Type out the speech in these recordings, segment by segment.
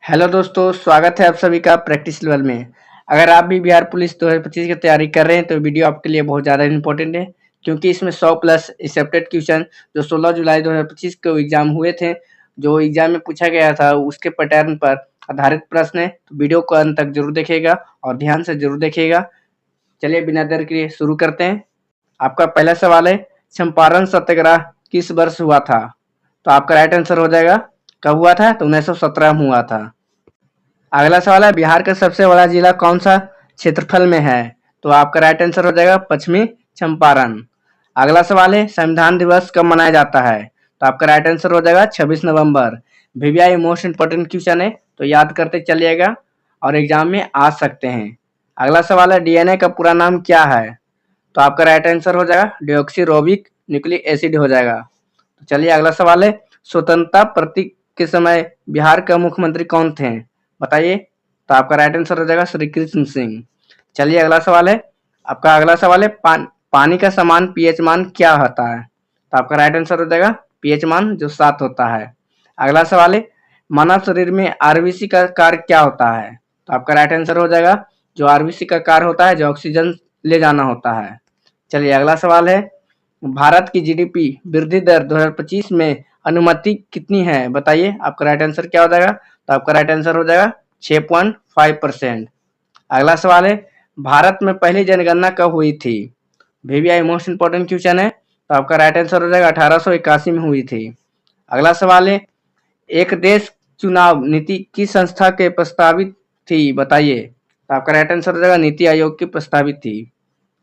Hello दोस्तों, स्वागत है आप सभी का प्रैक्टिस लेवल में। अगर आप भी बिहार पुलिस 2025 की तैयारी कर रहे हैं तो वीडियो आपके लिए बहुत ज़्यादा इंपॉर्टेंट है, क्योंकि इसमें 100 प्लस एक्सेप्टेड क्वेश्चन जो 16 जुलाई 2025 को एग्जाम हुए थे, जो एग्जाम में पूछा गया था उसके पैटर्न पर आधारित प्रश्न है। तो वीडियो को अंत तक जरूर देखिएगा और ध्यान से जरूर देखिएगा। चलिए बिना देर के शुरू करते हैं। आपका पहला सवाल है, चंपारण सत्याग्रह किस वर्ष हुआ था? तो आपका राइट आंसर हो जाएगा कब हुआ था? तो 1917 में हुआ था। अगला सवाल है, बिहार का सबसे बड़ा जिला कौन सा क्षेत्रफल में है? तो आपका राइट आंसर हो जाएगा पश्चिमी चंपारण। अगला सवाल है, संविधान दिवस कब मनाया जाता है? तो आपका राइट आंसर हो जाएगा 26 नवंबर। वीवीआई मोस्ट इंपोर्टेंट क्वेश्चन है, तो याद करते चलिएगा और एग्जाम में आ सकते हैं। अगला सवाल है, डीएनए का पूरा नाम क्या है? तो आपका राइट आंसर हो जाएगा डिऑक्सीरोबिक न्यूक्लिक एसिड हो जाएगा। तो चलिए अगला सवाल है, स्वतंत्रता प्रतीक के समय बिहार का मुख्यमंत्री कौन थे? बताइए। तो आपका राइट आंसर हो जाएगा श्री कृष्ण सिंह। चलिए अगला सवाल है, आपका अगला सवाल है, पानी का समान पीएच मान क्या होता है? तो आपका राइट आंसर हो जाएगा पीएच मान जो 7 होता है। अगला सवाल है, मानव शरीर में आरबीसी का कार्य क्या होता है? तो आपका राइट आंसर हो जाएगा जो आरबीसी का कार्य होता है जो ऑक्सीजन ले जाना होता है। चलिए अगला सवाल है, भारत की जीडीपी वृद्धि दर 2025 में अनुमति कितनी है? बताइए। आपका राइट आंसर क्या हो जाएगा? तो आपका राइट आंसर हो जाएगा 6.5%। अगला सवाल है, भारत में पहली जनगणना कब हुई थी? वीवीआई मोस्ट इंपोर्टेंट क्वेश्चन है, तो आपका राइट आंसर हो जाएगा 1881 में हुई थी। अगला सवाल है, एक देश चुनाव नीति किस संस्था के प्रस्तावित थी? बताइए। तो आपका राइट आंसर हो जाएगा नीति आयोग की प्रस्तावित थी।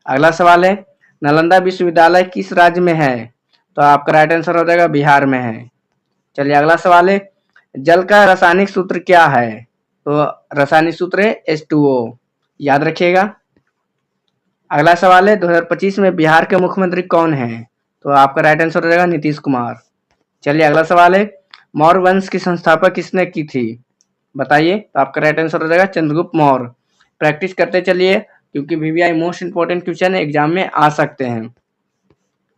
अगला सवाल है, नालंदा विश्वविद्यालय किस राज्य में है? तो आपका राइट आंसर हो जाएगा बिहार में है। चलिए अगला सवाल है, जल का रासायनिक सूत्र क्या है? तो रासायनिक सूत्र है H2O, याद रखिएगा। अगला सवाल है, 2025 में बिहार के मुख्यमंत्री कौन है? तो आपका राइट आंसर हो जाएगा नीतीश कुमार। चलिए अगला सवाल है, मौर्य वंश की संस्थापक किसने की थी? बताइए। तो आपका राइट आंसर हो जाएगा चंद्रगुप्त मौर्य। प्रैक्टिस करते चलिए, क्योंकि VVI most important question exam में आ सकते हैं।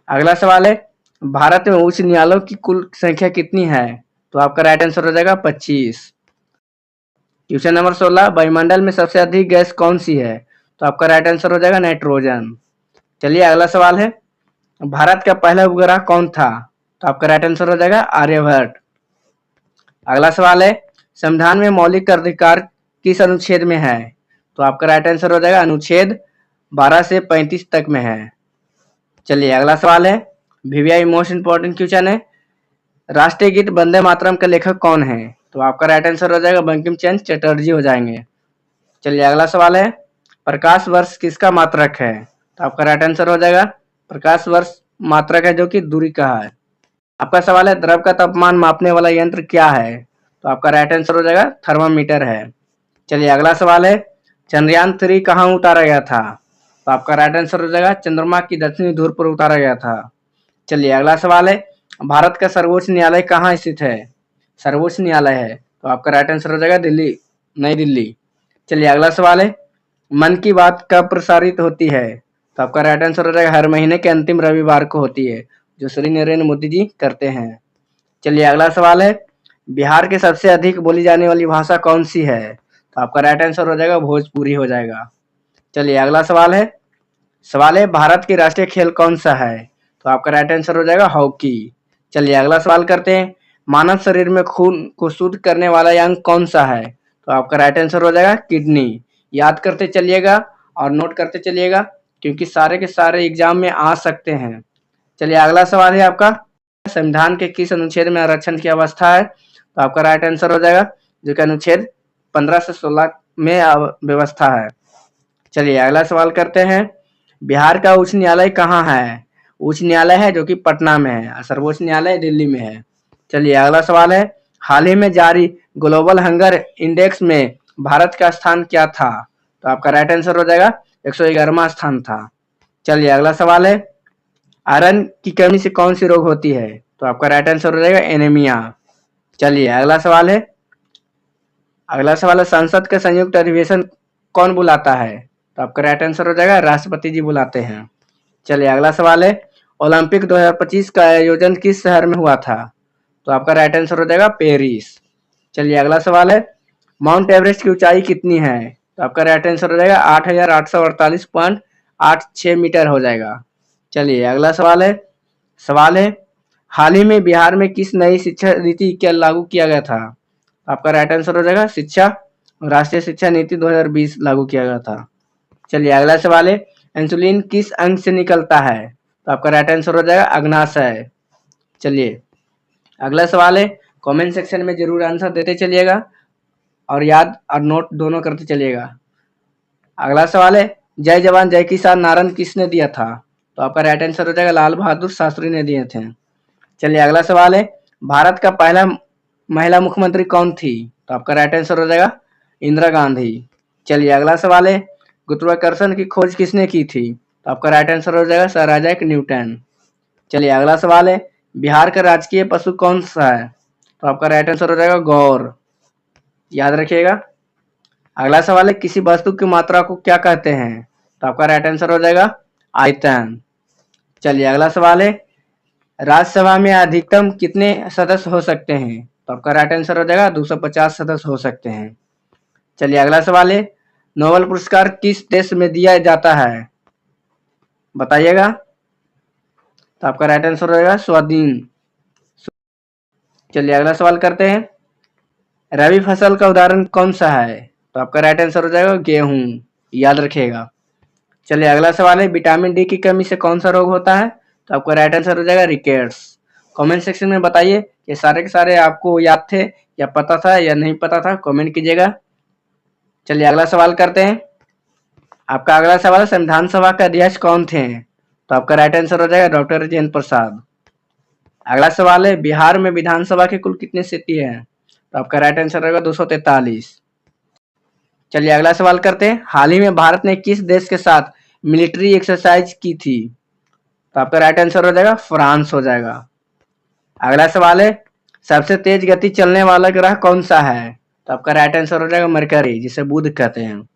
अगला सवाल है, भारत में उच्च न्यायालयों की कुल संख्या कितनी है? तो आपका राइट आंसर हो जाएगा 25। क्वेश्चन नंबर 16, वायुमंडल में सबसे अधिक गैस कौन सी है? तो आपका राइट आंसर हो जाएगा नाइट्रोजन। चलिए अगला सवाल है, भारत का पहला उपग्रह कौन था? तो आपका राइट आंसर हो जाएगा आर्यभट्ट। अगला सवाल है, संविधान में मौलिक अधिकार किस अनुच्छेद में है? तो आपका राइट आंसर हो जाएगा अनुच्छेद 12 से 35 तक में है। चलिए अगला सवाल है, वीवीआई मोस्ट इंपोर्टेंट क्वेश्चन है, राष्ट्रीय गीत वंदे मातरम के लेखक कौन है? तो आपका राइट आंसर हो जाएगा बंकिम चंद्र चटर्जी हो जाएंगे। चलिए अगला सवाल है, प्रकाश वर्ष किसका मात्रक है? तो आपका राइट आंसर हो जाएगा प्रकाश वर्ष मात्रक है जो कि दूरी का है। आपका सवाल है, द्रव का तापमान मापने वाला यंत्र क्या है? तो आपका राइट आंसर हो जाएगा थर्मामीटर है। चलिए अगला सवाल है, चंद्रयान 3 कहाँ उतारा गया था? तो आपका राइट आंसर हो जाएगा चंद्रमा की दक्षिणी ध्रुव पर उतारा गया था। चलिए अगला सवाल है, भारत का सर्वोच्च न्यायालय कहाँ स्थित है? सर्वोच्च न्यायालय है, तो आपका राइट आंसर हो जाएगा दिल्ली, नई दिल्ली। चलिए अगला सवाल है, मन की बात कब प्रसारित होती है? तो आपका राइट आंसर हो जाएगा हर महीने के अंतिम रविवार को होती है, जो श्री नरेंद्र मोदी जी करते हैं। चलिए अगला सवाल है, बिहार के सबसे अधिक बोली जाने वाली भाषा कौन सी है? तो आपका राइट आंसर हो जाएगा भोजपुरी हो जाएगा। चलिए अगला सवाल है, भारत की राष्ट्रीय खेल कौन सा है? तो आपका राइट आंसर हो जाएगा हॉकी। चलिए अगला सवाल करते हैं, मानव शरीर में खून को शुद्ध करने वाला अंग कौन सा है? तो आपका राइट आंसर हो जाएगा किडनी। याद करते चलिएगा और नोट करते चलिएगा, क्योंकि सारे के सारे एग्जाम में आ सकते हैं। चलिए अगला सवाल है आपका, संविधान के किस अनुच्छेद में आरक्षण की अवस्था है? तो आपका राइट आंसर हो जाएगा जो कि अनुच्छेद 15 से 16 में व्यवस्था है। चलिए अगला सवाल करते हैं, बिहार का उच्च न्यायालय कहाँ है? उच्च न्यायालय है जो कि पटना में है, सर्वोच्च न्यायालय दिल्ली में है। चलिए अगला सवाल है, हाल ही में जारी ग्लोबल हंगर इंडेक्स में भारत का स्थान क्या था? तो आपका राइट आंसर हो जाएगा 111वां स्थान था। चलिए अगला सवाल है, आयरन की कमी से कौन सी रोग होती है? तो आपका राइट आंसर हो जाएगा एनीमिया। चलिए अगला सवाल है, संसद का संयुक्त अधिवेशन कौन बुलाता है? तो आपका राइट आंसर हो जाएगा राष्ट्रपति जी बुलाते हैं। चलिए अगला सवाल है, ओलंपिक 2025 का आयोजन किस शहर में हुआ था? तो आपका राइट आंसर हो जाएगा पेरिस। चलिए अगला सवाल है, माउंट एवरेस्ट की ऊंचाई कितनी है? तो आपका राइट आंसर हो जाएगा 8,848.86 मीटर हो जाएगा। चलिए अगला सवाल है हाल ही में बिहार में किस नई शिक्षा नीति क्या लागू किया गया था? आपका राइट आंसर हो जाएगा राष्ट्रीय शिक्षा नीति 2020 लागू किया गया था। चलिए अगला सवाल है इंसुलिन किस अंग से निकलता है? तो आपका राइट आंसर हो जाएगा अग्नाशय। चलिए अगला सवाल है, कमेंट सेक्शन में जरूर आंसर देते चलिएगा और याद और नोट दोनों करते चलिएगा। अगला सवाल है, जय जवान जय किसान नारा किसने दिया था? तो आपका राइट आंसर हो जाएगा लाल बहादुर शास्त्री ने दिए थे। चलिए अगला सवाल है, भारत का पहला महिला मुख्यमंत्री कौन थी? तो आपका राइट आंसर हो जाएगा इंदिरा गांधी। चलिए अगला सवाल है, गुरुत्वाकर्षण की खोज किसने की थी? तो आपका राइट आंसर हो जाएगा सर आइजैक न्यूटन। चलिए अगला सवाल है, बिहार का राजकीय पशु कौन सा है? तो आपका राइट आंसर हो जाएगा गौर, याद रखिएगा। अगला सवाल है, किसी वस्तु की मात्रा को क्या कहते हैं? तो आपका राइट आंसर हो जाएगा आयतन। चलिए अगला सवाल है, राज्यसभा में अधिकतम कितने सदस्य हो सकते हैं? तो आपका राइट आंसर हो जाएगा 250 सदस्य हो सकते हैं। चलिए अगला सवाल है, नोबेल पुरस्कार किस देश में दिया जाता है? बताइएगा। तो आपका राइट आंसर हो जाएगा स्वीडन। चलिए अगला सवाल करते हैं, रबी फसल का उदाहरण कौन सा है? तो आपका राइट आंसर हो जाएगा गेहूं, याद रखिएगा। चलिए अगला सवाल है, विटामिन डी की कमी से कौन सा रोग होता है? तो आपका राइट आंसर हो जाएगा रिकेट्स। कमेंट सेक्शन में बताइए ये सारे के सारे आपको याद थे या पता था या नहीं पता था, कमेंट कीजिएगा। चलिए अगला सवाल करते हैं, आपका अगला सवाल है, संविधान सभा के अध्यक्ष कौन थे? तो आपका राइट आंसर हो जाएगा डॉक्टर राजेंद्र प्रसाद। अगला सवाल है, बिहार में विधानसभा के कुल कितने सीटें हैं? तो आपका राइट आंसर रहेगा 243। चलिए अगला सवाल करते हैं, हाल ही में भारत ने किस देश के साथ मिलिट्री एक्सरसाइज की थी? तो आपका राइट आंसर हो जाएगा फ्रांस हो जाएगा। अगला सवाल है, सबसे तेज गति चलने वाला ग्रह कौन सा है? तो आपका राइट आंसर हो जाएगा मरकरी, जिसे बुध कहते हैं।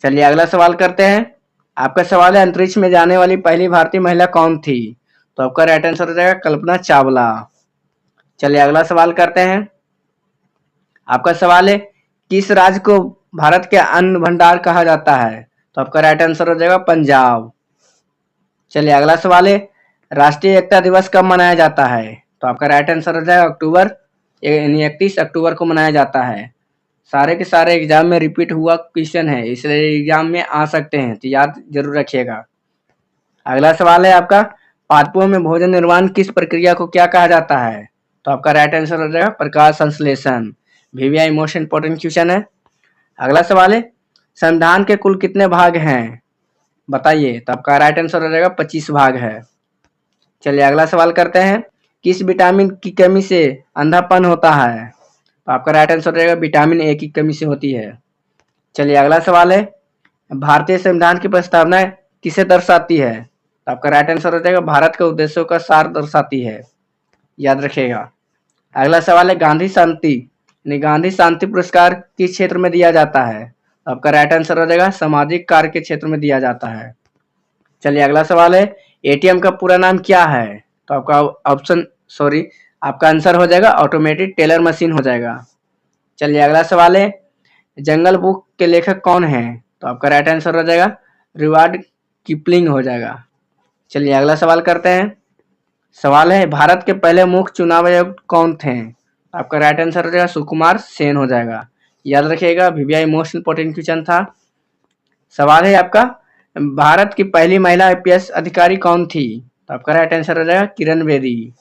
चलिए अगला सवाल करते हैं, आपका सवाल है, अंतरिक्ष में जाने वाली पहली भारतीय महिला कौन थी? तो आपका राइट आंसर हो जाएगा कल्पना चावला। चलिए अगला सवाल करते हैं, आपका सवाल है, किस राज्य को भारत के अन्न भंडार कहा जाता है? तो आपका राइट आंसर हो जाएगा पंजाब। चलिए अगला सवाल है, राष्ट्रीय एकता दिवस कब मनाया जाता है? तो आपका राइट आंसर हो जाएगा 31 अक्टूबर को मनाया जाता है। सारे के सारे एग्जाम में रिपीट हुआ क्वेश्चन है, इसलिए एग्जाम में आ सकते हैं, तो याद जरूर रखिएगा। अगला सवाल है आपका, पादपों में भोजन निर्माण किस प्रक्रिया को क्या कहा जाता है? तो आपका राइट आंसर हो जाएगा प्रकाश संश्लेषण। VVI मोस्ट इंपॉर्टेंट क्वेश्चन है। अगला सवाल है, संविधान के कुल कितने भाग हैं? बताइए। तो आपका राइट आंसर हो जाएगा 25 भाग है। चलिए अगला सवाल करते हैं, किस विटामिन की कमी से अंधापन होता है? तो आपका राइट आंसर हो जाएगा विटामिन ए की कमी से होती है। चलिए अगला सवाल है, भारतीय संविधान की प्रस्तावना किसे दर्शाती है? तो आपका राइट आंसर हो जाएगा भारत के उद्देश्यों का सार दर्शाती है, याद रखिएगा। अगला सवाल है, गांधी शांति पुरस्कार किस क्षेत्र में दिया जाता है? तो आपका राइट आंसर हो जाएगा सामाजिक कार्य के क्षेत्र में दिया जाता है। चलिए अगला सवाल है, एटीएम का पूरा नाम क्या है? तो आपका आंसर हो जाएगा ऑटोमेटेड टेलर मशीन हो जाएगा। चलिए अगला सवाल है, जंगल बुक के लेखक कौन है? तो आपका राइट आंसर हो जाएगा रिवार्ड किपलिंग हो जाएगा। चलिए अगला सवाल करते हैं, सवाल है, भारत के पहले मुख्य चुनाव आयुक्त कौन थे? आपका राइट आंसर हो जाएगा सुकुमार सेन हो जाएगा, याद रखिएगा। VVI मोस्ट इंपोर्टेंट क्वेश्चन था। सवाल है आपका, भारत की पहली महिला IPS अधिकारी कौन थी? तो आपका राइट आंसर हो जाएगा किरण बेदी।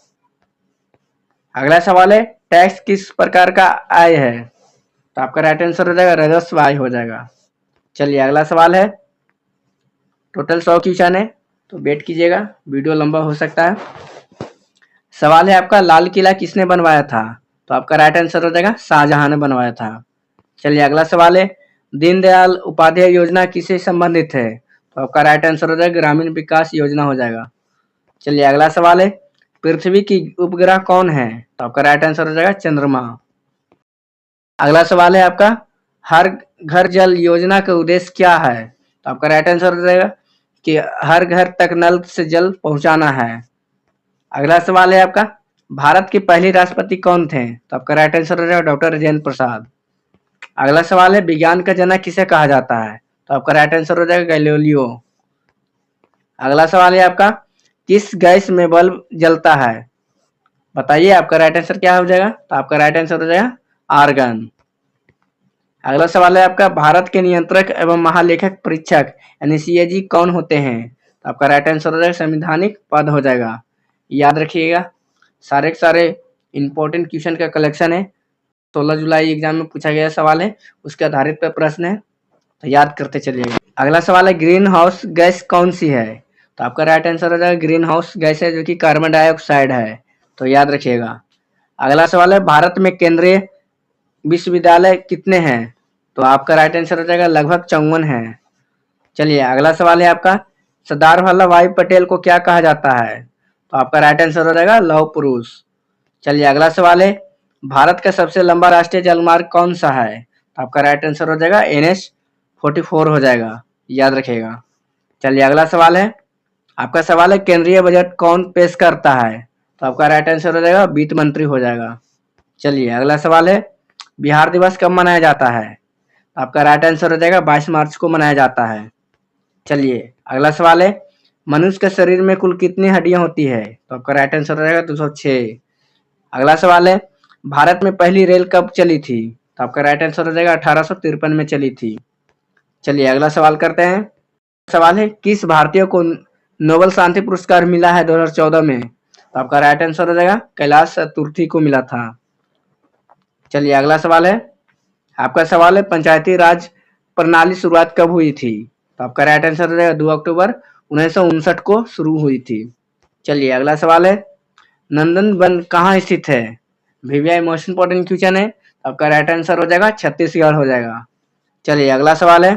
अगला सवाल है, टैक्स किस प्रकार का आय है? तो आपका राइट आंसर हो जाएगा राजस्व आय हो जाएगा। चलिए अगला सवाल है, टोटल 100 क्वेश्चन है, तो वेट कीजिएगा, वीडियो लंबा हो सकता है। सवाल है आपका, लाल किला किसने बनवाया था? तो आपका राइट आंसर हो जाएगा शाहजहां ने बनवाया था। चलिए अगला सवाल है, दीनदयाल उपाध्याय योजना किससे संबंधित है? तो आपका राइट आंसर हो जाएगा ग्रामीण विकास योजना हो जाएगा। चलिए अगला सवाल है, पृथ्वी की उपग्रह कौन है? तो आपका राइट आंसर हो जाएगा चंद्रमा। अगला सवाल है आपका, हर घर जल योजना का उद्देश्य क्या है? तो आपका राइट आंसर हो जाएगा कि हर घर तक नल से जल पहुंचाना है। अगला सवाल है आपका, भारत के पहले राष्ट्रपति कौन थे? तो आपका राइट आंसर हो जाएगा डॉक्टर राजेंद्र प्रसाद। अगला सवाल है विज्ञान का जनक किसे कहा जाता है? तो आपका राइट आंसर हो जाएगा गैलीलियो। अगला सवाल है आपका किस गैस में बल्ब जलता है? बताइए आपका राइट आंसर क्या हो जाएगा? तो आपका राइट आंसर हो जाएगा आर्गन। अगला सवाल है आपका भारत के नियंत्रक एवं महालेखक परीक्षक यानी सीएजी कौन होते हैं? तो आपका राइट आंसर हो जाएगा संवैधानिक पद हो जाएगा। याद रखिएगा सारे के सारे इंपॉर्टेंट क्वेश्चन का कलेक्शन है। 16 जुलाई एग्जाम में पूछा गया सवाल है, उसके आधारित पर प्रश्न है, तो याद करते चलिएगा। अगला सवाल है ग्रीन हाउस गैस कौन सी है? तो आपका राइट आंसर हो जाएगा ग्रीन हाउस गैस है जो कि कार्बन डाइऑक्साइड है, तो याद रखिएगा। अगला सवाल है भारत में केंद्रीय विश्वविद्यालय कितने हैं? तो आपका राइट आंसर हो जाएगा लगभग 54 है। चलिए अगला सवाल है आपका सरदार वल्लभ भाई पटेल को क्या कहा जाता है? तो आपका राइट आंसर हो जाएगा लौह पुरुष। चलिए अगला सवाल है भारत का सबसे लंबा राष्ट्रीय जलमार्ग कौन सा है? तो आपका राइट आंसर हो जाएगा NH-44 हो जाएगा, याद रखिएगा। चलिए अगला सवाल है आपका सवाल है केंद्रीय बजट कौन पेश करता है? तो आपका राइट आंसर हो जाएगा वित्त मंत्री हो जाएगा। चलिए अगला सवाल है बिहार दिवस कब मनाया जाता है? तो आपका राइट आंसर हो जाएगा 22 मार्च को मनाया जाता है। चलिए अगला सवाल है मनुष्य के शरीर में कुल कितनी हड्डियां होती है? तो आपका राइट आंसर हो जाएगा 206। अगला सवाल है भारत में पहली रेल कब चली थी? तो आपका राइट आंसर हो जाएगा 1853 में चली थी। चलिए अगला सवाल करते हैं। सवाल है किस भारतीय को नोबेल शांति पुरस्कार मिला है 2014 में? तो आपका राइट आंसर हो जाएगा कैलाश चतुर्थी को मिला था। चलिए अगला सवाल है आपका सवाल है पंचायती राज प्रणाली शुरुआत कब हुई थी? तो आपका राइट आंसर हो जाएगा 2 अक्टूबर 1959 को शुरू हुई थी। चलिए अगला सवाल है नंदन वन कहाँ स्थित है? भैया मोस्ट इंपॉर्टेंट क्वेश्चन है, आपका राइट आंसर हो जाएगा छत्तीसगढ़ हो जाएगा। चलिए अगला सवाल है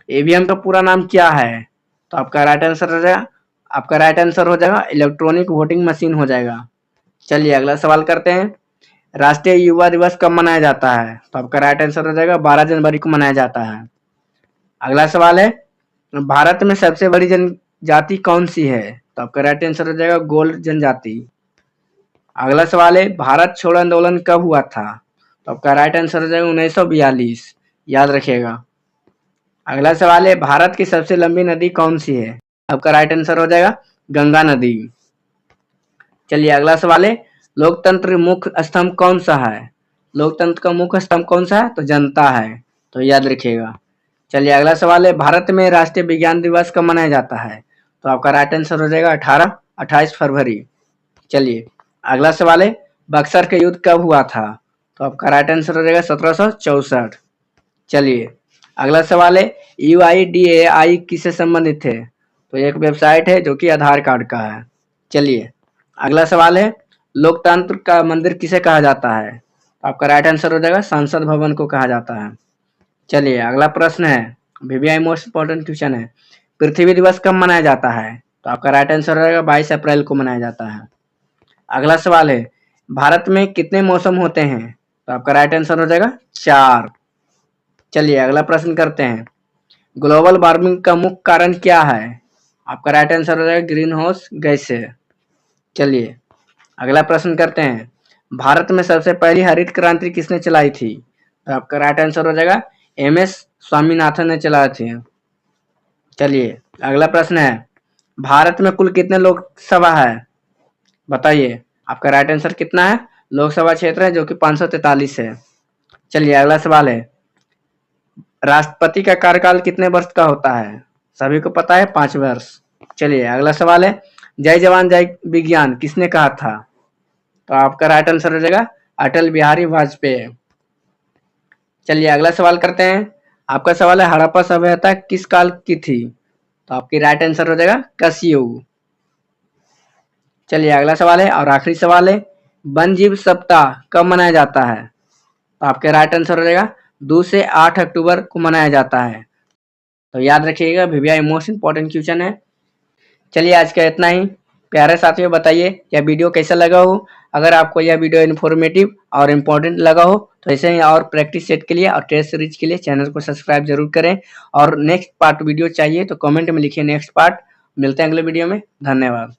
ईवीएम का पूरा नाम क्या है? तो आपका राइट आंसर हो जाएगा इलेक्ट्रॉनिक वोटिंग मशीन हो जाएगा। चलिए अगला सवाल करते हैं राष्ट्रीय युवा दिवस कब मनाया जाता है? तो आपका राइट आंसर हो जाएगा 12 जनवरी को मनाया जाता है। अगला सवाल है भारत में सबसे बड़ी जनजाति कौन सी है? तो आपका राइट आंसर हो जाएगा गोल्ड जनजाति। अगला सवाल है भारत छोड़ो आंदोलन कब हुआ था? तो आपका राइट आंसर हो जाएगा 1942, याद रखिएगा। अगला सवाल है भारत की सबसे लंबी नदी कौन सी है? आपका राइट आंसर हो जाएगा गंगा नदी। चलिए अगला सवाल है लोकतंत्र मुख्य स्तंभ कौन सा है? लोकतंत्र का मुख्य स्तंभ कौन सा है? तो जनता है, तो याद रखिएगा। चलिए अगला सवाल है भारत में राष्ट्रीय विज्ञान दिवस कब मनाया जाता है? तो आपका राइट आंसर हो जाएगा 28 फरवरी। चलिए अगला सवाल है बक्सर का युद्ध कब हुआ था? तो आपका राइट आंसर हो जाएगा 1764। चलिए अगला सवाल है UIDAI किससे संबंधित है? तो एक वेबसाइट है जो कि आधार कार्ड का है। चलिए अगला सवाल है लोकतंत्र का मंदिर किसे कहा जाता है? तो आपका राइट आंसर हो जाएगा संसद भवन को कहा जाता है। चलिए अगला प्रश्न है VVI मोस्ट इंपॉर्टेंट क्वेश्चन है पृथ्वी दिवस कब मनाया जाता है? तो आपका राइट आंसर हो जाएगा 22 अप्रैल को मनाया जाता है। अगला सवाल है भारत में कितने मौसम होते हैं? तो आपका राइट आंसर हो जाएगा 4। चलिए अगला प्रश्न करते हैं ग्लोबल वार्मिंग का मुख्य कारण क्या है? आपका राइट आंसर हो जाएगा ग्रीन हाउस गैस है। चलिए अगला प्रश्न करते हैं भारत में सबसे पहली हरित क्रांति किसने चलाई थी? तो आपका राइट आंसर हो जाएगा MS स्वामीनाथन ने चलाई थी। चलिए अगला प्रश्न है भारत में कुल कितने लोकसभा है? बताइए आपका राइट आंसर कितना है? लोकसभा क्षेत्र है जो कि 543 है। चलिए अगला सवाल है राष्ट्रपति का कार्यकाल कितने वर्ष का होता है? सभी को पता है 5 वर्ष। चलिए अगला सवाल है जय जवान जय विज्ञान किसने कहा था? तो आपका राइट आंसर हो जाएगा अटल बिहारी वाजपेयी। चलिए अगला सवाल करते हैं आपका सवाल है हड़प्पा सभ्यता किस काल की थी? तो आपकी राइट आंसर हो जाएगा कलयुग। चलिए अगला सवाल है और आखिरी सवाल है वन जीव सप्ताह कब मनाया जाता है? तो आपके राइट आंसर हो जाएगा 2 से 8 अक्टूबर को मनाया जाता है, तो याद रखिएगा VVI मोस्ट इंपॉर्टेंट क्वेश्चन है। चलिए आज का इतना ही। प्यारे साथियों बताइए यह वीडियो कैसा लगा हो। अगर आपको यह वीडियो इन्फॉर्मेटिव और इम्पोर्टेंट लगा हो तो ऐसे ही और प्रैक्टिस सेट के लिए और टेस्ट सीरीज के लिए चैनल को सब्सक्राइब जरूर करें। और नेक्स्ट पार्ट वीडियो चाहिए तो कमेंट में लिखिए नेक्स्ट पार्ट। मिलते हैं अगले वीडियो में। धन्यवाद।